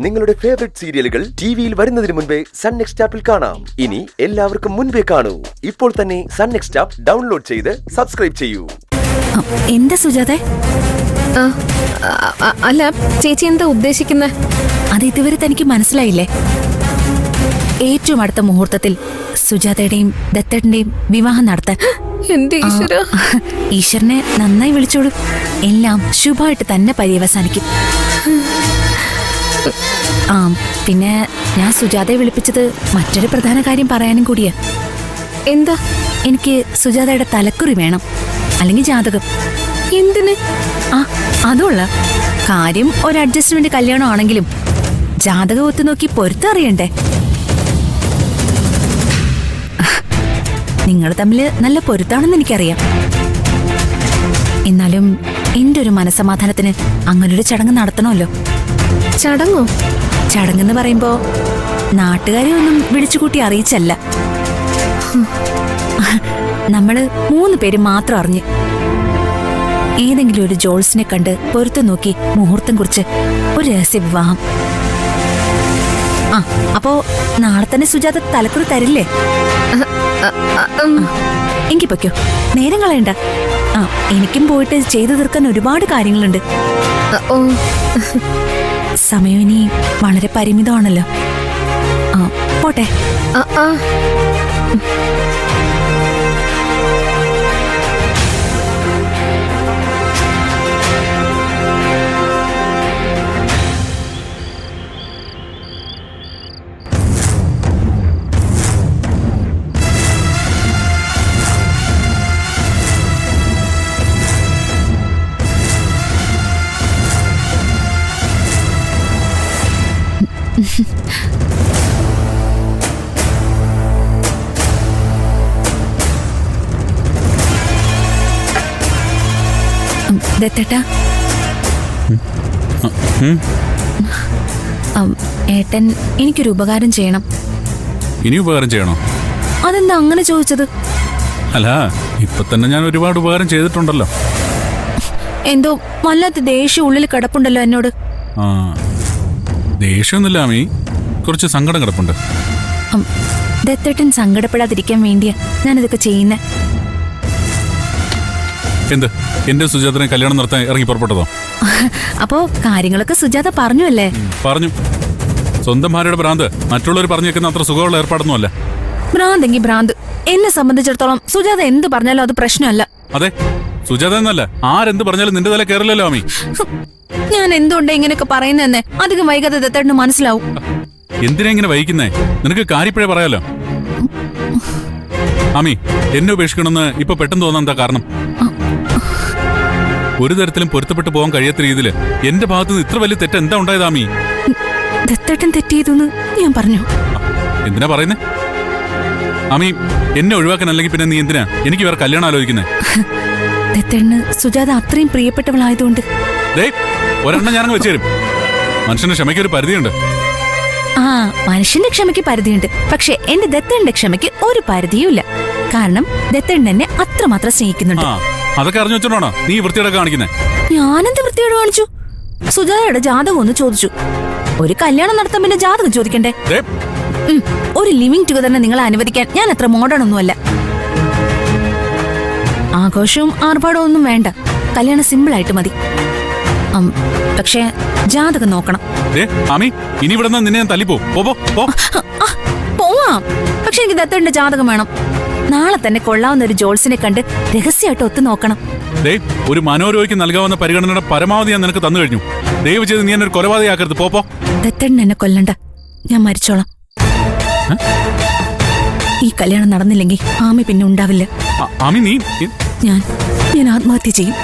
നിങ്ങളുടെ ഫേവറേറ്റ് സീരിയലുകൾ ടിവിയിൽ വരുന്നതിന് മുൻപേ സൺ നെക്സ്റ്റ് ആപ്പിൽ കാണാം. ഇനി എല്ലാവർക്കും മുൻപേ കാണൂ. ഇപ്പോൾ തന്നെ സൺ നെക്സ്റ്റ് ആപ്പ് ഡൗൺലോഡ് ചെയ്ത് സബ്സ്ക്രൈബ് ചെയ്യൂ. എന്താ സുജാത? അല്ല ചേച്ചി എന്താ ഉദ്ദേശിക്കുന്നത്? അത് ഇതുവരെ തനിക്ക് മനസ്സിലായില്ലേ? ഏറ്റവും അടുത്ത മുഹൂർത്തത്തിൽ സുജാതയുടെയും ദത്തേട്ടന്റെയും വിവാഹം നടത്താൻ. എന്റെ ഈശ്വര, ഈശ്വരനെ നന്നായി വിളിച്ചോളൂ. എല്ലാം ശുഭമായിട്ട് തന്നെ പര്യവസാനിക്കും. പിന്നെ ഞാൻ സുജാതയെ വിളിപ്പിച്ചത് മറ്റൊരു പ്രധാന കാര്യം പറയാനും കൂടിയാ. എന്താ? എനിക്ക് സുജാതയുടെ തലക്കുറി വേണം, അല്ലെങ്കിൽ ജാതകം. എന്തിന്? അതുള്ള കാര്യം ഒരു അഡ്ജസ്റ്റ്മെന്റ് കല്യാണം ആണെങ്കിലും ജാതകം ഒത്തു നോക്കി പൊരുത്തറിയണ്ടേ? നിങ്ങൾ തമ്മിൽ നല്ല പൊരുത്താണെന്ന് എനിക്കറിയാം. എന്നാലും എന്റെ ഒരു മനസ്സമാധാനത്തിന് അങ്ങനൊരു ചടങ്ങ് നടത്തണമല്ലോ. ചടങ്ങോ? ചടങ്ങെന്ന് പറയുമ്പോ നാട്ടുകാരെ ഒന്നും വിളിച്ചുകൂട്ടി അറിയിച്ചല്ല. നമ്മള് 3 പേര് മാത്രം അറിഞ്ഞ് ഏതെങ്കിലും ഒരു ജോൾസിനെ കണ്ട് പൊരുത്തം നോക്കി മുഹൂർത്തം കുറിച്ച് ഒരു രഹസ്യ വിവാഹം. അപ്പോ നാളെ തന്നെ സുജാത തലക്കുറി തരില്ലേ? എങ്കി പൊയ്ക്കോ, നേരം കളയണ്ട. എനിക്കും പോയിട്ട് ചെയ്തു തീർക്കാൻ ഒരുപാട് കാര്യങ്ങളുണ്ട്. സമയം ഇനി വളരെ പരിമിതമാണല്ലോ. പോട്ടെ. ദത്തേട്ടാ, ഏട്ടൻ എനിക്കൊരു ഉപകാരം ചെയ്യണം. ഇനി ഉപകാരം ചെയ്യണോ? അതെന്താ അങ്ങനെ ചോദിച്ചത്? അല്ല, ഇപ്പൊ തന്നെ ഞാൻ ഒരുപാട് ഉപകാരം ചെയ്തിട്ടുണ്ടല്ലോ. എന്തോ വല്ലാത്ത ദേഷ്യം ഉള്ളിൽ കിടപ്പുണ്ടല്ലോ എന്നോട്. ദേഷ്യമൊന്നുമില്ല അമ്മീ, കുറച്ച് സങ്കടം കിടപ്പുണ്ട്. ദത്തേട്ടൻ സങ്കടപ്പെടാതിരിക്കാൻ വേണ്ടിയാ ഞാനിതൊക്കെ ചെയ്യുന്നേ. എന്ത്? എന്റെ സുജാതനെ കല്യാണം നടത്താൻ ഇറങ്ങി പുറപ്പെട്ടതോ? അപ്പോ കാര്യങ്ങളൊക്കെ സുജാത പറഞ്ഞു അല്ലേ? പറഞ്ഞു. സ്വന്തം ഭാര്യയുടെ ഭ്രാന്ത് മറ്റുള്ളവർ പറഞ്ഞു വെക്കുന്ന അത്ര സുഖമുള്ള ഏർപ്പാടൊന്നുമല്ല. ഭ്രാന്തെങ്കി ഭ്രാന്ത്. എന്നെ സംബന്ധിച്ചിടത്തോളം സുജാത എന്ത് പറഞ്ഞാലും അത് പ്രശ്നമല്ല. അതെ, സുജാത എന്നല്ല, ആരെന്ത് പറഞ്ഞാലും നിന്റെ തല കയറില്ലല്ലോ അമ്മി. ഞാൻ എന്തുകൊണ്ടാ ഇങ്ങനെയൊക്കെ പറയുന്നതെന്ന് അധികം വൈകാതെ ദത്തേട്ടന് മനസ്സിലാവും. എന്തിനാ ഇങ്ങനെ വൈകുന്നേ? നിനക്ക് കാര്യപ്പഴേ പറയാലോ. അമ്മി, എന്നെ ഉപേക്ഷിക്കണമെന്ന് ഇപ്പൊ പെട്ടെന്ന് തോന്നാൻ എന്താ കാരണം? ഒരു തരത്തിലും പൊരുത്തപ്പെട്ടു പോകാൻ കഴിയാത്ത രീതിയിൽ എന്റെ ഭാഗത്തുനിന്ന് ഇത്ര വലിയ തെറ്റ് എന്താ ഉണ്ടായത് അമ്മി? ദത്തേട്ടൻ തെറ്റിയതെന്ന് ഞാൻ പറഞ്ഞു. എന്തിനാ പറയുന്നേ? അമ്മി, എന്നെ ഒഴിവാക്കാൻ അല്ലെങ്കിൽ പിന്നെ നീ എന്തിനാ എനിക്ക് വേറെ കല്യാണം ആലോചിക്കുന്നേ? ദത്തേട്ടന് സുജാത അത്രയും പ്രിയപ്പെട്ടവളായതുകൊണ്ട്. ഒരെണ്ണം ഞാനങ്ങ് വെച്ചുതരും. മനുഷ്യന്റെ ക്ഷമയ്ക്ക് ഒരു പരിധിയുണ്ട്. മനുഷ്യന്റെ ക്ഷമയ്ക്ക് പരിധിയുണ്ട്. പക്ഷെ എന്റെ ദത്തേട്ടന്റെ ക്ഷമയ്ക്ക് ഒരു പരിധിയുമില്ല. കാരണം ദത്തേട്ടൻ എന്നെ അത്രമാത്രം സ്നേഹിക്കുന്നുണ്ട്. അതൊക്കെ അറിഞ്ഞു വെച്ചോണോ നീ വൃത്തിയോടെ കാണിക്കുന്നേ? ഞാനെന്ത് വൃത്തിയോട് കാണിച്ചു? സുജാതയുടെ ജാതകം ഒന്ന് ചോദിച്ചു. ഒരു കല്യാണം നടത്താൻ പിന്നെ ജാതകം ചോദിക്കണ്ടേ? ഒരു ലിവിംഗ് ടുഗദറിനെ നിങ്ങളെ അനുവദിക്കാൻ ഞാൻ അത്ര മോഡേൺ ഒന്നുമല്ല. ആഘോഷവും ആർഭാടവും ഒന്നും വേണ്ട. കല്യാണം സിമ്പിൾ ആയിട്ട് മതി. പക്ഷേ ജാതകം നോക്കണം. ഇനി ഇവിടെ നിന്നെ ഞാൻ തല്ലിപ്പോ. പോവാം, പക്ഷെ എനിക്ക് ദത്തേട്ടന്റെ ജാതകം വേണം. നാളെ തന്നെ കൊള്ളാവുന്ന ഒരു ജോൾസിനെ കണ്ട് രഹസ്യമായിട്ട് ഒത്തു നോക്കണം. ഒരു മനോരോഗിക്ക് നൽകാവുന്ന പരിഗണനയുടെ പരമാവധി ഞാൻ നിനക്ക് തന്നു കഴിഞ്ഞു. ദയവ് ചെയ്ത് നീ എന്നെ കൊലപാതകയാക്കരുത്. പോ. ദത്തേട്ടൻ എന്നെ കൊല്ലണ്ട, ഞാൻ മരിച്ചോളാം. ഈ കല്യാണം നടന്നില്ലെങ്കിൽ ആമി പിന്നെ ഉണ്ടാവില്ല. നീ ഞാൻ ആത്മഹത്യ ചെയ്യും.